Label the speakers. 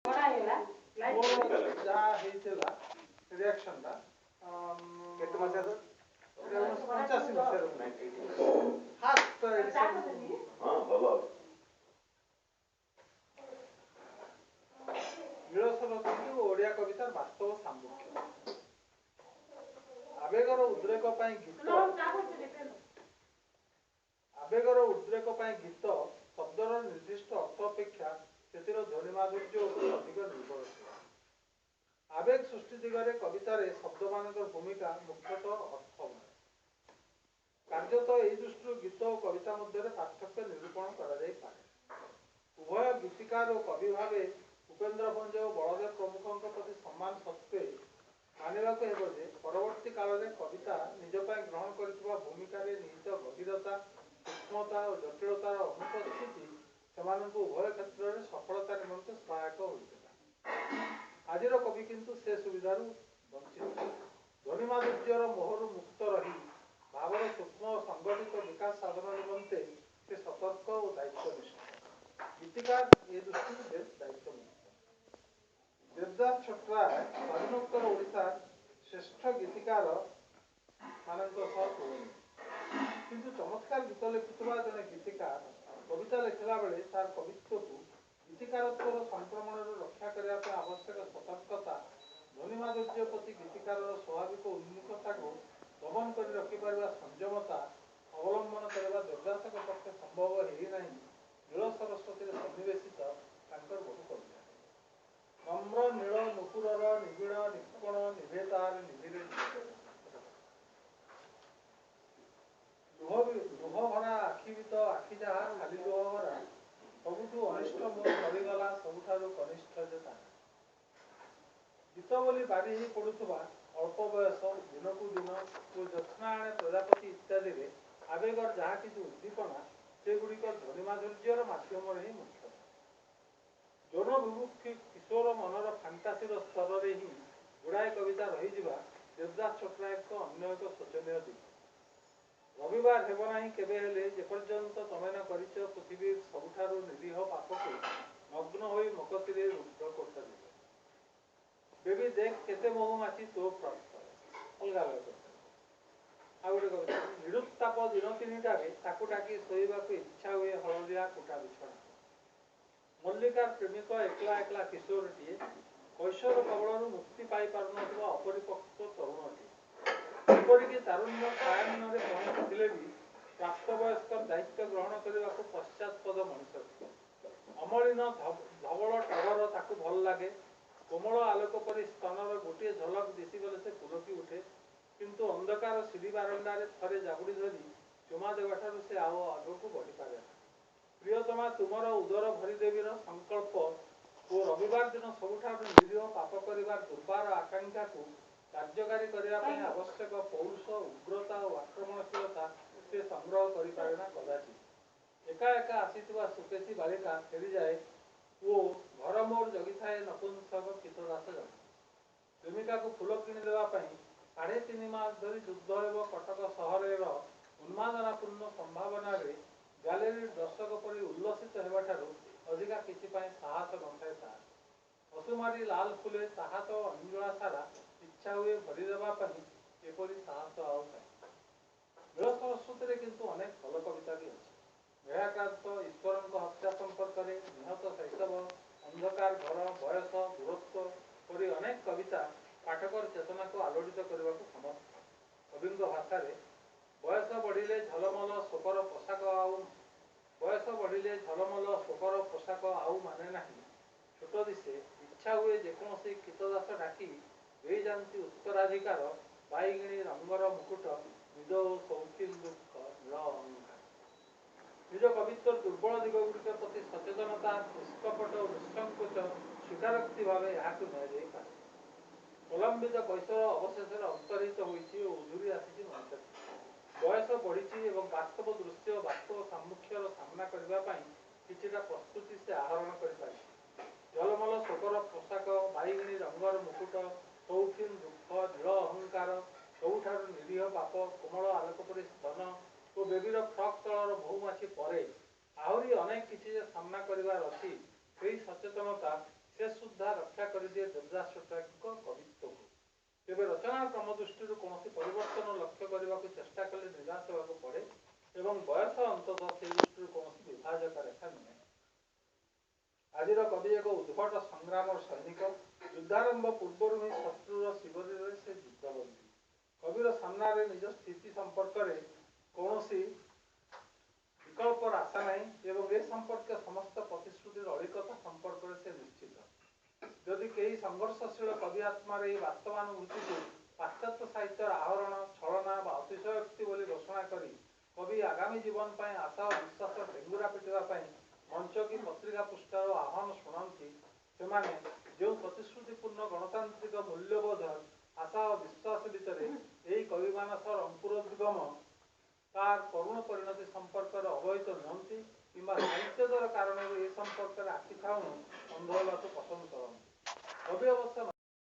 Speaker 1: ଯାହା ହେଇଥିଲା ରିଆକ୍ସନଟା କେତେ ମସିହା 85 ମସିହାରୁ ଫାଷ୍ଟ ନୀଳସରସ୍ୱତୀ ଓଡ଼ିଆ କବିତାର ବାସ୍ତବ ସାମ୍ମୁଖ୍ୟ। ଆବେଗର ଉଦ୍ରେକ ପାଇଁ ଗୀତ ଶବ୍ଦର ନିର୍ଦ୍ଦିଷ୍ଟ ଅର୍ଥ ଅପେକ୍ଷା ସେଥିର ଧ୍ୱନି ମାଧୁର୍ଯ୍ୟ ଉପରେ ଅଧିକ ନିର୍ଭରଶୀଳ। ଆବେଗ ସୃଷ୍ଟି ଦିଗରେ କବିତାରେ ଶବ୍ଦମାନଙ୍କର ଭୂମିକା ମୁଖ୍ୟତଃ ଅର୍ଥମୟ। କାର୍ଯ୍ୟତଃ ଏହି ଦୃଷ୍ଟିରୁ ଗୀତ ଓ କବିତା ମଧ୍ୟରେ ପାର୍ଥକ୍ୟ ନିରୂପଣ କରାଯାଇପାରେ। ଉଭୟ ଗୀତିକାର ଓ କବି ଭାବେ ଉପେନ୍ଦ୍ର ଭଞ୍ଜ ଓ ବଳଦେବ ପ୍ରମୁଖଙ୍କ ପ୍ରତି ସମ୍ମାନ ସତ୍ତ୍ୱେ ମାନିବାକୁ ହେବ ଯେ ପରବର୍ତ୍ତୀ କାଳରେ କବିତା ନିଜ ପାଇଁ ଗ୍ରହଣ କରିଥିବା ଭୂମିକାରେ ନିହିତ ଗଭୀରତା, ସୂକ୍ଷ୍ମତା ଓ ଜଟିଳତାର ଅନୁପସ୍ଥିତି ସେମାନଙ୍କୁ ଉଭୟ କ୍ଷେତ୍ରରେ ସଫଳତା ନିମନ୍ତେ ସହାୟକ ହୋଇଥିଲା। ଆଜିର କବି କିନ୍ତୁ ସେ ସୁବିଧାରୁ ବଞ୍ଚିତ। ଧ୍ୱନି ମାଧୁର୍ଯ୍ୟର ମୋହରୁ ମୁକ୍ତ ରହି ଭାବର ସୂକ୍ଷ୍ମ ଓ ସଂଗଠିତ ବିକାଶ ସାଧନ ନିମନ୍ତେ ସେ ସତର୍କ ଓ ଦାୟିତ୍ୱନିଷ୍ଠ। ଗୀତିକାର ଏ ଦୃଷ୍ଟିରୁ ବେଶ ଦାୟିତ୍ୱମୁକ୍ତ। ଦେବଦାସ ଛୋଟରାୟ ସ୍ୱାଧୀନୋତ୍ତର ଓଡ଼ିଶାର ଶ୍ରେଷ୍ଠ ଗୀତିକାର ମାନଙ୍କ ସହ ତୁଳନୀୟ। କିନ୍ତୁ ଚମତ୍କାର ଗୀତ ଲେଖୁଥିବା ଜଣେ ଗୀତିକାର କବିତା ଲେଖିଲା ବେଳେ ତାର କବିତ୍ୱକୁ ଗୀତିକାରତ୍ୱର ସଂକ୍ରମଣରୁ ରକ୍ଷା କରିବା ପାଇଁ ଆବଶ୍ୟକ ସତର୍କତା, ଧ୍ୱନି ମାଧୁର୍ଯ୍ୟ ପ୍ରତି ଗୀତିକାରର ସ୍ୱାଭାବିକ ଉନ୍ମୁଖତାକୁ ଦମନ କରି ରଖିପାରିବା ସଂଯମତା ଅବଲମ୍ବନ କରିବା ଦେବଦାସଙ୍କ ପକ୍ଷେ ସମ୍ଭବ ହେଇନାହିଁ। ନୀଳ ସରସ୍ୱତୀରେ ସନ୍ନିବେଶିତ ତାଙ୍କର ବହୁ କବିତା। ନମ୍ର ନୀଳ ନୁପୁରର ନିବିଡ଼ ନିପୁଣ ନିଭେ ତାର ନିଧିରେ ଲୁହ ଭରା ଆଖିବିତ ଆଖି ଯାହା ଖାଲି ଲୁହ ଭରା ସବୁଠୁ ଅନିଷ୍ଟ ମୋ ସରିଗଲା ସବୁଠାରୁ କନିଷ୍ଠ ଯେ ତାହା। ଗୀତ ବୋଲି ବାରି ହେଇ ପଡୁଥିବା ଅଳ୍ପ ବୟସ, ଦିନକୁ ଦିନ ଓ ଜ୍ୟୋତ୍ସ୍ନାୟଣ ପ୍ରଜାପତି ଇତ୍ୟାଦିରେ ଆବେଗର ଯାହା କିଛି ଉଦ୍ଦୀପନା ସେଗୁଡ଼ିକ ଧ୍ୱନି ମାଧୁର୍ଯ୍ୟର ମାଧ୍ୟମରେ ହିଁ ମୁଖ୍ୟ। ଯୌନ ବିମୁଖୀ କିଶୋର ମନର ଫାଣ୍ଟାସିର ସ୍ତରରେ ହିଁ ଗୁଡ଼ାଏ କବିତା ରହିଯିବା ଦେବଦାସ ଛୋଟରାୟଙ୍କ ଅନ୍ୟ ଏକ ଶୋଚନୀୟ ଦିଗ। ରବିବାର ହେବ ନାହିଁ କେବେ ହେଲେ ଯେପର୍ଯ୍ୟନ୍ତ ତମେ ନ କରିଛ ପୃଥିବୀର ସବୁଠାରୁ ନିରୀହ ପାପକୁ ନଗ୍ନ ହୋଇ ମକତିରେ ରୁଦ୍ଧ କୋଠରୀରେ। ବେବି ଦେଖ କେତେ ମହୁମାଛି ତୋ ପ୍ରାନ୍ତରେ। ଅଲଗା ଅଲଗା ଆଉ ଗୋଟେ କବିତା। ନିରୁତ୍ତାପ ଦିନ ତିନିଟାରେ ତାକୁ ଡାକି ଶୋଇବାକୁ ଇଚ୍ଛା ହୁଏ ହଳଦିଆ କୁଟା ବିଛଣା। ମଲ୍ଲିକାର ପ୍ରେମିକ ଏକଲା ଏକଲା କିଶୋରଟିଏ, କୈଶୋର କବଳରୁ ମୁକ୍ତି ପାଇପାରୁନଥିବା ଅପରିପକ୍ୱ ତରୁଣଟିଏ। ଏପରିକି ତାରୁଣ୍ୟ ସାୟାହ୍ନରେ ପହଞ୍ଚିଥିଲେ ବି ପ୍ରାପ୍ତବୟସ୍କର ଦାୟିତ୍ୱ ଗ୍ରହଣ କରିବାକୁ ପଶ୍ଚାତ୍ପଦ ମଣିଷଟି। ଅମଳିନ ଧବଳ ଟଗର ତାକୁ ଭଲ ଲାଗେ। କୋମଳ ଆଲୋକ ପରି ସ୍ତନର ଗୋଟିଏ ଝଲକ ଦିଶିଗଲେ ସେ ପୁଲକି ଉଠେ। କିନ୍ତୁ ଅନ୍ଧକାର ସିଡ଼ି ବାରଣ୍ଡାରେ ଥରେ ଜାବୁଡ଼ି ଧରି ଚୁମା ଦେବାଠାରୁ ସେ ଆଉ ଆଗକୁ ବଢ଼ିପାରେ ନା। ପ୍ରିୟତମା ତୁମର ଉଦର ଭରିଦେବୀର ସଂକଳ୍ପ ଓ ରବିବାର ଦିନ ସବୁଠାରୁ ନିରୀହ ପାପ କରିବାର ଦୁର୍ବାର ଆକାଂକ୍ଷାକୁ କାର୍ଯ୍ୟକାରୀ କରିବା ପାଇଁ ଆବଶ୍ୟକ ପୌରୁଷ, ଉଗ୍ରତା ଓ ଆକ୍ରମଣଶୀଳତା ସେ ସଂଗ୍ରହ କରିପାରେ ନା କଦାଚିତ୍। ଏକା ଏକା ଆସିଥିବା ସୁକେଶୀ ବାଳିକା ଫେରିଯାଏ ଓ ଘର ମୋର୍ ଜଗିଥାଏ ନପୁଂସକ କୀତଦାସ ଜଣେ। ପ୍ରେମିକାକୁ ଫୁଲ କିଣିଦେବା ପାଇଁ 3.5 ମାସ ଧରି ଯୁଦ୍ଧ ହେବ କଟକ ସହରର ଉନ୍ମାଦନାପୂର୍ଣ୍ଣ ସମ୍ଭାବନାରେ ଗ୍ୟାଲେରୀ ଦର୍ଶକ ପରି ଉଲ୍ଲସିତ ହେବାଠାରୁ ଅଧିକା କିଛି ପାଇଁ ସାହସ ନଥାଏ ତାର। ହସୁମାରି ଲାଲ ଫୁଲେ ତାହା ତ ଅଞ୍ଜଳା ସାରା ଇଚ୍ଛା ହୁଏ ଭରିଦେବା ପାଇଁ ଏପରି ସାହସ ଆଉ କାହିଁ। ନୀଳ ସରସ୍ୱତୀରେ କିନ୍ତୁ ଅନେକ ଭଲ କବିତା ବି ଅଛି। ମେଳାକ୍ରାନ୍ତ, ଈଶ୍ୱରଙ୍କ ହତ୍ୟା ସମ୍ପର୍କରେ, ନିହତ ଶୈଶବ, ଅନ୍ଧକାର ଘର, ବୟସ, ଦୂରତ୍ୱ ପରି ଅନେକ କବିତା ପାଠକର ଚେତନାକୁ ଆଲୋଡ଼ିତ କରିବାକୁ ସମର୍ଥ। କବିଙ୍କ ଭାଷାରେ ବୟସ ବଢ଼ିଲେ ଝଲମଲ ଶୋକର ପୋଷାକ ଆଉ ମାନେ ନାହିଁ। ଛୋଟ ଦିଶେ, ଇଚ୍ଛା ହୁଏ ଯେକୌଣସି କୀତଦାସ ଡାକି ଦେଇଯାନ୍ତି ଉତ୍ତରାଧିକାର ବାଇଗିଣୀ ରଙ୍ଗର ମୁକୁଟ ନିଜ ଓ ସୌଖିନ ଦୁଃଖ ନୀଳ ଅହଙ୍କାର। ନିଜ କବିତ୍ୱର ଦୁର୍ବଳ ଦିଗଗୁଡ଼ିକ ପ୍ରତି ସଚେତନତା ନିଷ୍କପଟ ଓ ନିଃସଙ୍କୋଚ ସ୍ୱୀକାରୋକ୍ତି ଭାବେ ଏହାକୁ ନିଆଯାଇପାରେ। ପ୍ରଲମ୍ବିତ କୈଶୋର ଅବଶେଷରେ ଅନ୍ତର୍ହିତ ହୋଇଛି ଓ ଉଧୁରି ଆସିଛି ମଣିଷଟି। ବୟସ ବଢ଼ିଛି ଏବଂ ବାସ୍ତବ ଦୃଶ୍ୟ ଓ ବାସ୍ତବ ସାମ୍ମୁଖ୍ୟର ସାମ୍ନା କରିବା ପାଇଁ କିଛିଟା ପ୍ରସ୍ତୁତି ସେ ଆହରଣ କରିପାରିଛି। ଝଲମଲ ଶୋକର ପୋଷାକ, ବାଇଗିଣୀ ରଙ୍ଗର ମୁକୁଟ, ସୌଖିନ ଦୁଃଖ, ନୀଳ ଅହଙ୍କାର, ସବୁଠାରୁ ନିରୀହ ପାପ, କୋମଳ ଆଲୋକ ପରି ସ୍ତନ ଓ ବେବିର ଫ୍ରକ୍ ତଳର ମହୁମାଛି ପରେ ଆହୁରି ଅନେକ କିଛି ଯେ ସାମ୍ନା କରିବାର ଅଛି। ସେହି ସଚେତନତା ସେ ସୁଦ୍ଧା ସୁଦ୍ଧା ରକ୍ଷା କରିଦିଏ ଦେବଦାସଙ୍କ କବିତ୍ୱକୁ। ତେବେ ରଚନା କ୍ରମ ଦୃଷ୍ଟିରୁ କୌଣସି ପରିବର୍ତ୍ତନ ଲକ୍ଷ୍ୟ କରିବାକୁ ଚେଷ୍ଟା କଲେ ନିରାଶ ହେବାକୁ ପଡ଼େ ଏବଂ ବୟସ ଅନ୍ତତଃ ସେହି ଦୃଷ୍ଟିରୁ କୌଣସି ବିଭାଜକ ରେଖା ନୁହେଁ। ଆଜିର କବି ଏକ ଉଦ୍ଭଟ ସଂଗ୍ରାମର ସୈନିକ। ଯୁଦ୍ଧାରମ୍ଭ ପୂର୍ବରୁ ହିଁ ଶତ୍ରୁର ଶିବିରରେ ସେ ଯୁଦ୍ଧବନ୍ଦୀ। କବିର ସାମ୍ନାରେ ନିଜ ସ୍ଥିତି ସମ୍ପର୍କରେ କୌଣସି ବିକଳ୍ପର ଆଶା ନାହିଁ ଏବଂ ଏ ସମ୍ପର୍କୀୟ ସମସ୍ତ ପ୍ରତିଶ୍ରୁତିର ଅଳିକତା ସମ୍ପର୍କରେ ସେ ନିଶ୍ଚିତ। ଯଦି କେହି ସଂଘର୍ଷଶୀଳ କବି ଆତ୍ମାର ଏହି ବାସ୍ତବାନୁଭୂତିକୁ ପାଶ୍ଚାତ୍ୟ ସାହିତ୍ୟର ଆହରଣ, ଛଳନା ବା ଅତିଶୟୋକ୍ତି ବୋଲି ଘୋଷଣା କରି କବି ଆଗାମୀ ଜୀବନ ପାଇଁ ଆଶା ଓ ବିଶ୍ୱାସ ଡେଙ୍ଗୁରା ପିଟିବା ପାଇଁ ମଞ୍ଚ କି ପତ୍ରିକା ପୃଷ୍ଠାର ଆହ୍ୱାନ ଶୁଣନ୍ତି, ସେମାନେ ଯେଉଁ ପ୍ରତିଶ୍ରୁତିପୂର୍ଣ୍ଣ ଗଣତାନ୍ତ୍ରିକ ମୂଲ୍ୟବୋଧ, ଆଶା ଓ ବିଶ୍ୱାସ ଭିତରେ ଏହି କବିମାନସର ଅଙ୍କୁରୋଦ୍ଗମ ତାର କରୁଣ ପରିଣତି ସମ୍ପର୍କରେ ଅବହିତ ନୁହନ୍ତି କିମ୍ବା ସାହିତ୍ୟଦର କାରଣରୁ ଏ ସମ୍ପର୍କରେ ଆଖି ଥାଉଣୁ ଅନ୍ଧ ହେବାକୁ